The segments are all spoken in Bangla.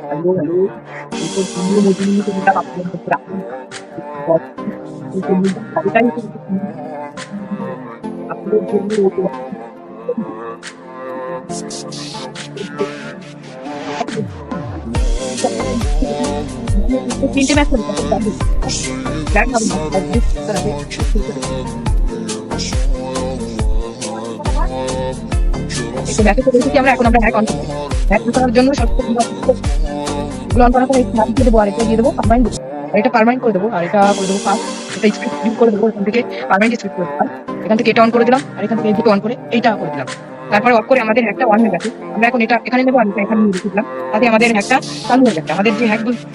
Hello, hello. এরপর সুন্দর মজুরি নিতে দিলাম আপনাদের কাছে রাখুন। এটাই আপনাদের জন্য তিনটে ম্যাচ ম্যাচে চলে এসেছি আমরা। এখন আমরা হ্যাক অন করছি। হ্যাক করার জন্য সবগুলো অন করার পরে দিয়ে দেবো, আর এটা দিয়ে দেবো কম্বাইন, আর এটা পারমানেন্ট করে দেবো, আর এটা করে দেবো ফার্স্ট। এটা স্ক্রিপ্ট ইউজ করে দেবো, এখান থেকে পারমানেন্ট স্ক্রিপ্ট করে দেবো। এখান থেকে এটা অন করে দিলাম, আর এখান থেকে দুটো অন করে এইটা করে দিলাম। তারপরে অফ করে আমাদের হ্যাকটা অন হয়ে গেছে। আমরা এখন এটা এখানে নেবো, আর এটা এখানে নিয়ে রেখেছিলাম। তাতে আমাদের হ্যাকটা চালু হয়ে গেছে। আমাদের যে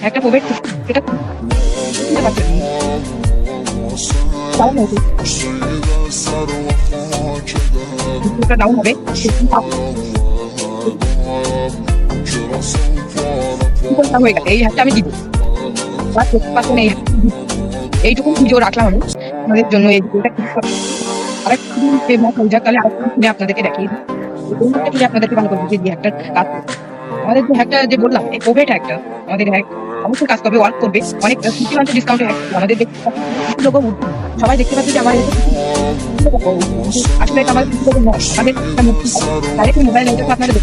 হ্যাকটা প্রোভাইড এটা বুঝতে পারছেন ডাউন হয়েছে, ডাউন হবে হয়ে গেছে। এই হ্যাকটা আমি দিব এইটুকু ভিডিও রাখলাম আমি আমাদের জন্য। এই তাহলে আপনাদেরকে দেখিয়ে দিই, আপনাদেরকে ভালো করবো যে হ্যাকটার কাজ করবে। আমাদের যে হ্যাকটা যে বললাম, এই কোভিড হ্যাকটা আমাদের হ্যাক অবশ্যই কাজ করবে, ওয়ার্ক করবে। অনেক 50% ডিসকাউন্টে হ্যাক আমাদের লোক সবাই দেখতে পাচ্ছে যে আমার আসলে এটা আমাদের আমাদের মোবাইল আপনাদের